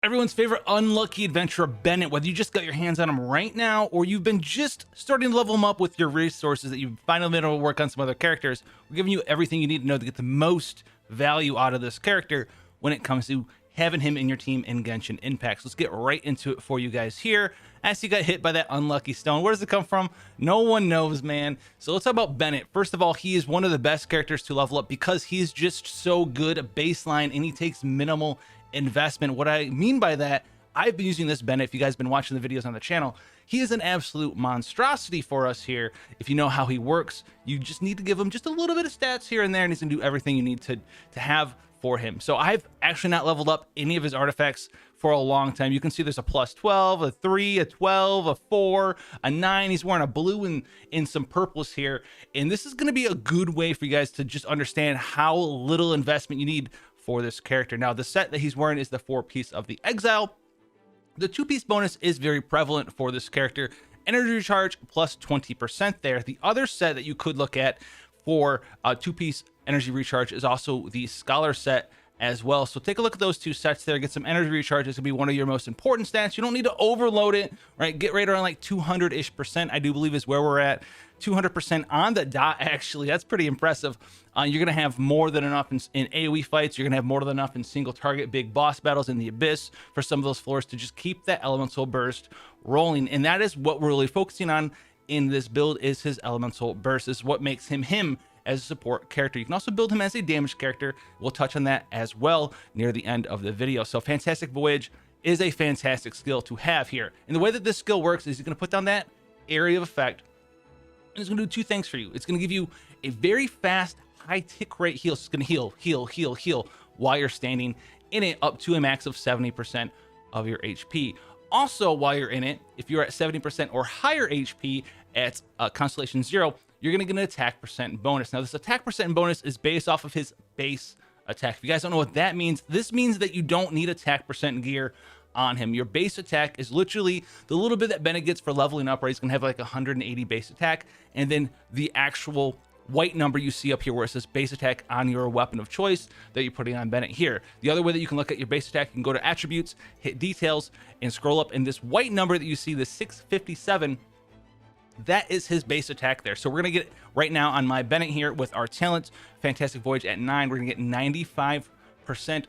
Everyone's favorite unlucky adventurer, Bennett. Whether you just got your hands on him right now or you've been just starting to level him up with your resources that you've finally been able to work on some other characters, we're giving you everything you need to know to get the most value out of this character when it comes to having him in your team in Genshin Impact. So let's get right into it for you guys here. As you got hit by that unlucky stone, where does it come from? No one knows, man. So let's talk about Bennett. First of all, he is one of the best characters to level up because he's just so good at baseline and he takes minimal investment. What I mean by that, I've been using this Bennett. If you guys have been watching the videos on the channel, he is an absolute monstrosity for us here. If you know how he works, you just need to give him just a little bit of stats here and there, and he's gonna do everything you need to have for him. So I've actually not leveled up any of his artifacts for a long time. You can see there's a plus 12, a 3, a 12, a 4, a 9. He's wearing a blue and in some purples here. And this is going to be a good way for you guys to just understand how little investment you need for this character. Now, the set that he's wearing is the 4-piece of the Exile. The 2-piece bonus is very prevalent for this character. Energy recharge plus 20% there. The other set that you could look at for a 2-piece energy recharge is also the Scholar set as well. So take a look at those two sets there, get some energy recharge. It's gonna be one of your most important stats. You don't need to overload it, right? Get right around like 200-ish%, I do believe is where we're at. 200% on the dot, actually. That's pretty impressive. You're gonna have more than enough in AoE fights. You're gonna have more than enough in single target big boss battles in the Abyss for some of those floors to just keep that elemental burst rolling. And that is what we're really focusing on in this build, is his elemental burst. This is what makes him as a support character. You can also build him as a damage character. We'll touch on that as well near the end of the video. So Fantastic Voyage is a fantastic skill to have here. And the way that this skill works is you're going to put down that area of effect, and it's going to do two things for you. It's going to give you a very fast, high tick rate heal. So it's going to heal while you're standing in it up to a max of 70% of your HP. Also, while you're in it, if you're at 70% or higher HP at Constellation 0, you're going to get an attack percent bonus. Now, this attack percent bonus is based off of his base attack. If you guys don't know what that means, this means that you don't need attack percent gear on him. Your base attack is literally the little bit that Bennett gets for leveling up, right? He's going to have like 180 base attack, and then the actual white number you see up here where it says base attack on your weapon of choice that you're putting on Bennett here. The other way that you can look at your base attack, you can go to attributes, hit details, and scroll up, and this white number that you see, the 657, that is his base attack there. So we're gonna get right now on my Bennett here with our talent, Fantastic Voyage at 9. We're gonna get 95%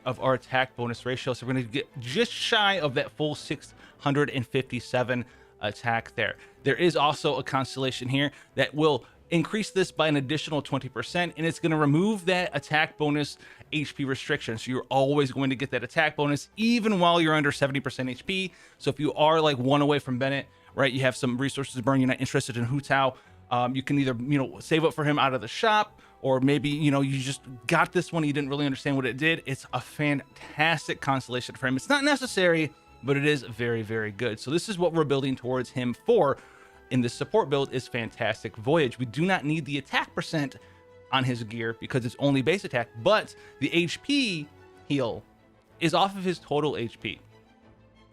of our attack bonus ratio. So we're gonna get just shy of that full 657 attack there. There is also a constellation here that will increase this by an additional 20%, and it's going to remove that attack bonus HP restriction. So you're always going to get that attack bonus even while you're under 70% HP. So if you are like one away from Bennett, right, you have some resources to burn, you're not interested in Hu Tao, you can either, save up for him out of the shop, or maybe, you just got this one, you didn't really understand what it did. It's a fantastic constellation for him. It's not necessary, but it is very, very good. So this is what we're building towards him for in this support build, is Fantastic Voyage. We do not need the attack percent on his gear because it's only base attack, but the HP heal is off of his total HP.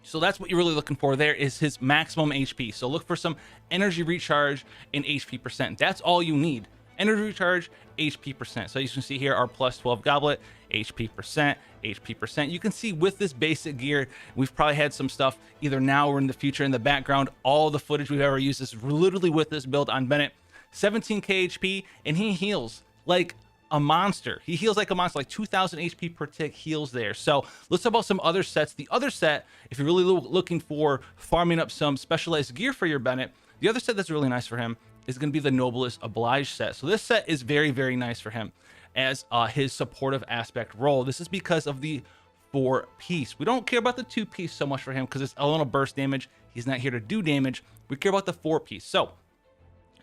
So that's what you're really looking for there, is his maximum HP. So look for some energy recharge and HP percent. That's all you need. Energy recharge, HP percent. So you can see here our plus 12 goblet, HP percent, HP percent. You can see with this basic gear, we've probably had some stuff either now or in the future in the background. All the footage we've ever used is literally with this build on Bennett. 17k HP, and he heals like a monster. He heals like a monster, like 2000 HP per tick heals there. So let's talk about some other sets. The other set, if you're really looking for farming up some specialized gear for your Bennett, the other set that's really nice for him is going to be the Noblest Oblige set. So this set is very, very nice for him as his supportive aspect role. This is because of the 4-piece. We don't care about the 2-piece so much for him because it's elemental burst damage. He's not here to do damage. We care about the 4-piece. So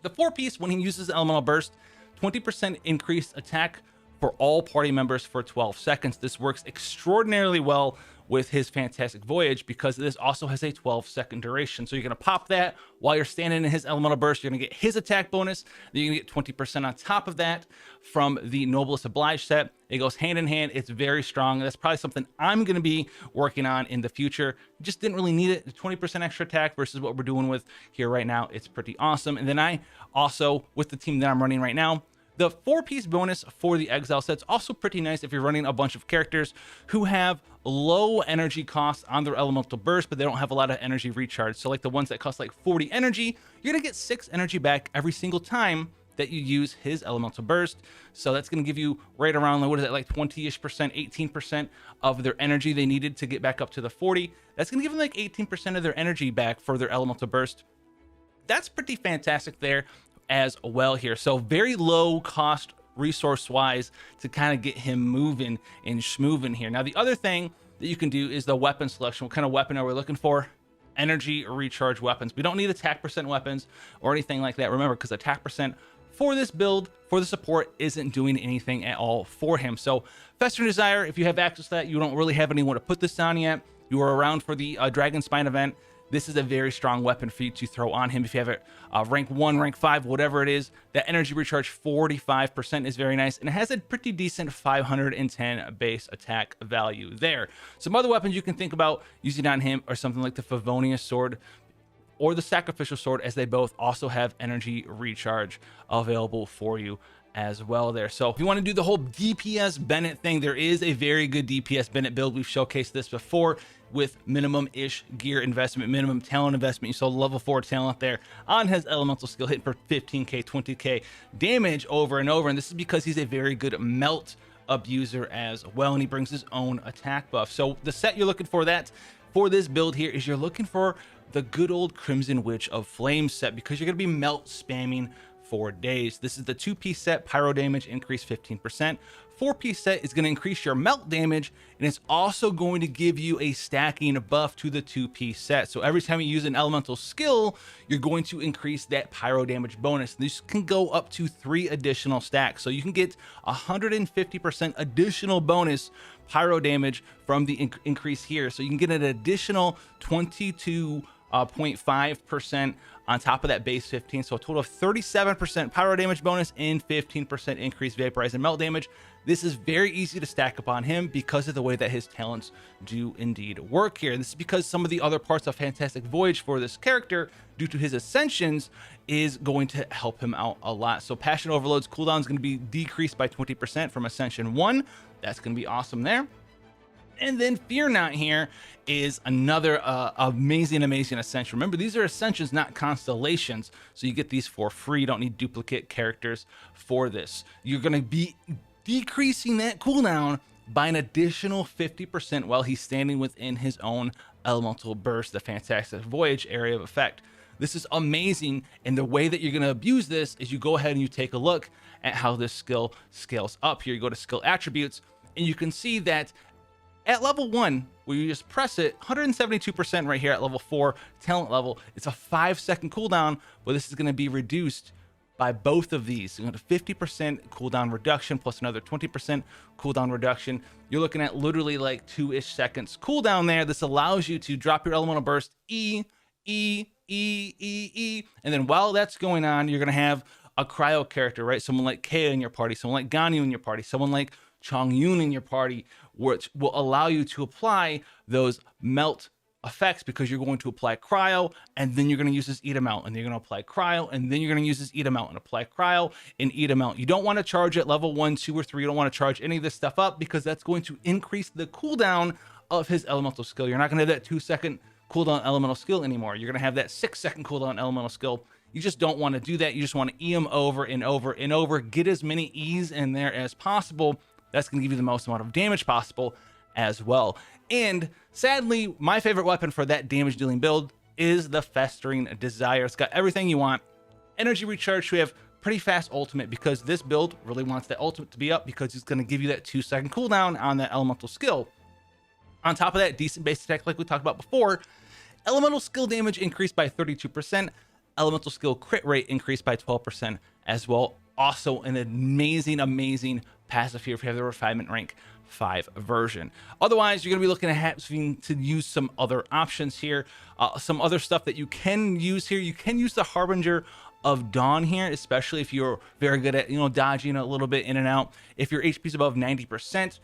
the 4-piece, when he uses elemental burst, 20% increased attack for all party members for 12 seconds. This works extraordinarily well with his Fantastic Voyage because this also has a 12-second duration. So you're going to pop that while you're standing in his elemental burst. You're going to get his attack bonus. Then you're going to get 20% on top of that from the Noblest Oblige set. It goes hand in hand. It's very strong. That's probably something I'm going to be working on in the future. Just didn't really need it. The 20% extra attack versus what we're doing with here right now. It's pretty awesome. And then I also, with the team that I'm running right now, The 4-piece bonus for the exile set's also pretty nice if you're running a bunch of characters who have low energy costs on their elemental burst, but they don't have a lot of energy recharge. So like the ones that cost like 40 energy, you're gonna get 6 energy back every single time that you use his elemental burst. So that's going to give you right around, what is it, like 20-ish percent, 18% of their energy they needed to get back up to the 40. That's going to give them like 18% of their energy back for their elemental burst. That's pretty fantastic there as well here. So very low cost resource wise to kind of get him moving and schmoving here. Now the other thing that you can do is the weapon selection. What kind of weapon are we looking for? Energy recharge weapons. We don't need attack percent weapons or anything like that. Remember, because attack percent for this build, for the support, isn't doing anything at all for him. So Festering Desire, if you have access to that, you don't really have anyone to put this on yet, you are around for the Dragon Spine event, this is a very strong weapon for you to throw on him. If you have it rank 1, rank 5, whatever it is, that energy recharge 45% is very nice, and it has a pretty decent 510 base attack value there. Some other weapons you can think about using on him are something like the Favonius Sword or the Sacrificial Sword, as they both also have energy recharge available for you as well there. So if you want to do the whole DPS Bennett thing, there is a very good DPS Bennett build. We've showcased this before with minimum-ish gear investment, minimum talent investment. You saw level 4 talent there on his elemental skill, hitting for 15k, 20k damage over and over. And this is because he's a very good melt abuser as well, and he brings his own attack buff. So the set you're looking for that for this build here is you're looking for the good old Crimson Witch of Flame set, because you're going to be melt spamming for days. This is the 2-piece set, pyro damage increase 15%. 4-piece set is going to increase your melt damage, and it's also going to give you a stacking buff to the 2-piece set. So every time you use an elemental skill, you're going to increase that pyro damage bonus. This can go up to 3 additional stacks, so you can get 150% additional bonus pyro damage from the increase here. So you can get an additional 22.5% on top of that base 15, so a total of 37% pyro damage bonus and 15% increased vaporize and melt damage. This is very easy to stack up on him because of the way that his talents do indeed work here. And this is because some of the other parts of Fantastic Voyage for this character, due to his ascensions, is going to help him out a lot. So Passion Overload's cooldown is going to be decreased by 20% from Ascension 1. That's going to be awesome there. And then Fear Not here is another amazing ascension. Remember, these are ascensions, not constellations, so you get these for free. You don't need duplicate characters for this. You're going to be decreasing that cooldown by an additional 50% while he's standing within his own elemental burst, the Fantastic Voyage area of effect. This is amazing, and the way that you're going to abuse this is you go ahead and you take a look at how this skill scales up here. You go to skill attributes, and you can see that at level 1, where you just press it, 172% right here at level 4 talent level. It's a 5-second cooldown, but this is going to be reduced by both of these. So you have a 50% cooldown reduction plus another 20% cooldown reduction. You're looking at literally like 2-ish seconds cooldown there. This allows you to drop your elemental burst E, and then while that's going on, you're going to have a cryo character, right? Someone like Kea in your party, someone like Ganyu in your party, someone like Chongyun in your party, which will allow you to apply those melt effects, because you're going to apply cryo, and then you're going to use this eat 'em out, and you're going to apply cryo, and then you're going to use this eat 'em out and apply cryo and eat 'em out. You don't want to charge at level 1, 2, or 3. You don't want to charge any of this stuff up, because that's going to increase the cooldown of his elemental skill. You're not going to have that 2-second cooldown elemental skill anymore. You're going to have that 6-second cooldown elemental skill. You just don't want to do that. You just want to E them over and over and over. Get as many E's in there as possible. That's going to give you the most amount of damage possible as well. And sadly, my favorite weapon for that damage dealing build is the Festering Desire. It's got everything you want. Energy recharge, we have pretty fast ultimate, because this build really wants that ultimate to be up, because it's going to give you that 2-second cooldown on that elemental skill. On top of that, decent base attack like we talked about before. Elemental skill damage increased by 32%. Elemental skill crit rate increased by 12% as well. Also an amazing passive here if you have the refinement rank 5 version. Otherwise, you're going to be looking at having to use some other options here. Some other stuff that you can use here. You can use the Harbinger of Dawn here, especially if you're very good at, dodging a little bit in and out. If your HP is above 90%,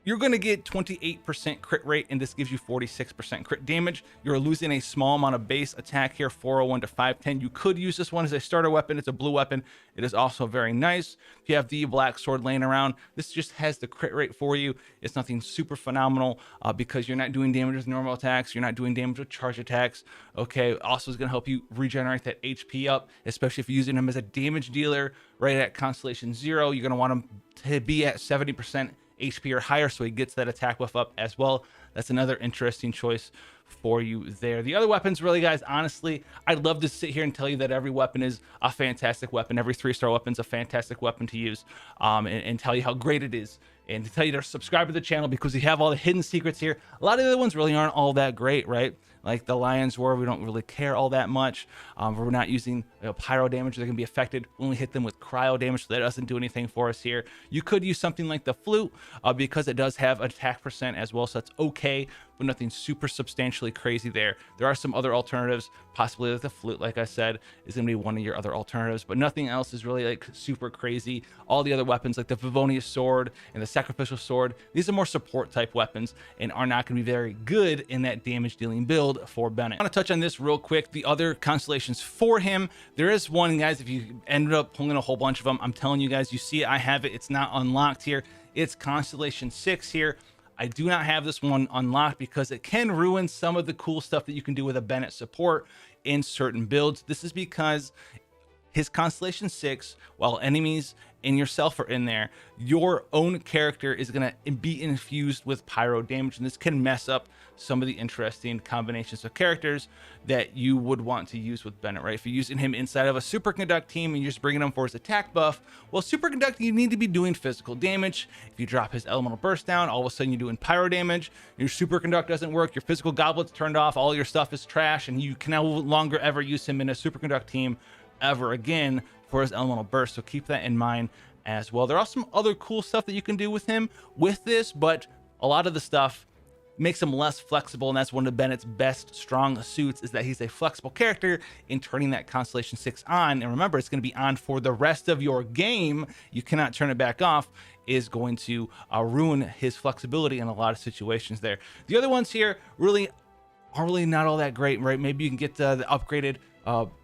you're going to get 28% crit rate, and this gives you 46% crit damage. You're losing a small amount of base attack here, 401 to 510. You could use this one as a starter weapon. It's a blue weapon. It is also very nice. If you have the black sword laying around, this just has the crit rate for you. It's nothing super phenomenal because you're not doing damage with normal attacks. You're not doing damage with charge attacks. Okay, also is going to help you regenerate that HP up, especially if you're using him as a damage dealer right at Constellation 0. You're going to want him to be at 70% HP or higher, so he gets that attack buff up as well. That's another interesting choice for you there. The other weapons, really, guys, honestly, I'd love to sit here and tell you that every weapon is a fantastic weapon. Every 3-star weapon is a fantastic weapon to use, and tell you how great it is, and to tell you to subscribe to the channel because we have all the hidden secrets here. A lot of the other ones really aren't all that great, right? Like the Lion's Roar, we don't really care all that much. We're not using pyro damage. They're going to be affected. We only hit them with cryo damage, so that doesn't do anything for us here. You could use something like the Flute because it does have attack percent as well, so that's okay, but nothing super substantially crazy there. There are some other alternatives, possibly like the Flute, like I said, is going to be one of your other alternatives, but nothing else is really like super crazy. All the other weapons like the Favonius Sword and the Sacrificial Sword, these are more support type weapons and are not going to be very good in that damage dealing build for Bennett. I want to touch on this real quick. The other constellations for him, there is one, guys, if you ended up pulling a whole bunch of them, I'm telling you guys, you see it, I have it, it's not unlocked here. It's Constellation 6 here. I do not have this one unlocked because it can ruin some of the cool stuff that you can do with a Bennett support in certain builds. This is because his Constellation 6, while enemies and yourself are in there, your own character is going to be infused with pyro damage, and this can mess up some of the interesting combinations of characters that you would want to use with Bennett, right? If you're using him inside of a Superconduct team and you're just bringing him for his attack buff, well, Superconduct, you need to be doing physical damage. If you drop his elemental burst down, all of a sudden you're doing pyro damage, your Superconduct doesn't work, your physical goblet's turned off, all your stuff is trash, and you can no longer ever use him in a Superconduct team ever again for his elemental burst. So keep that in mind as well. There are some other cool stuff that you can do with him with this, but a lot of the stuff makes him less flexible, and that's one of Bennett's best strong suits, is that he's a flexible character in turning that Constellation 6 on. And remember, it's going to be on for the rest of your game. You cannot turn it back off. Is going to ruin his flexibility in a lot of situations there. The other ones here really are not all that great, right? Maybe you can get the upgraded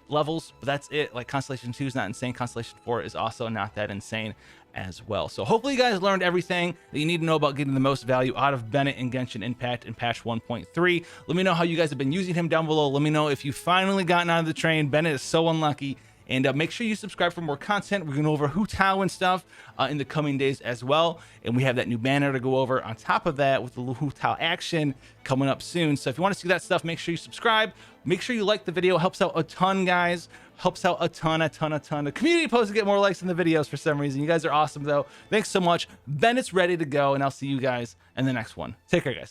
levels, but that's it. Like Constellation 2 is not insane. Constellation 4 is also not that insane as well. So hopefully you guys learned everything that you need to know about getting the most value out of Bennett in Genshin Impact in patch 1.3. Let me know how you guys have been using him down below. Let me know if you've finally gotten out of the train. Bennett is so unlucky. And make sure you subscribe for more content. We're going over Hu Tao and stuff in the coming days as well. And we have that new banner to go over on top of that with the Hu Tao action coming up soon. So if you want to see that stuff, make sure you subscribe. Make sure you like the video. It helps out a ton, guys. Helps out a ton. The community posts to get more likes in the videos for some reason. You guys are awesome, though. Thanks so much. Bennett's ready to go, and I'll see you guys in the next one. Take care, guys.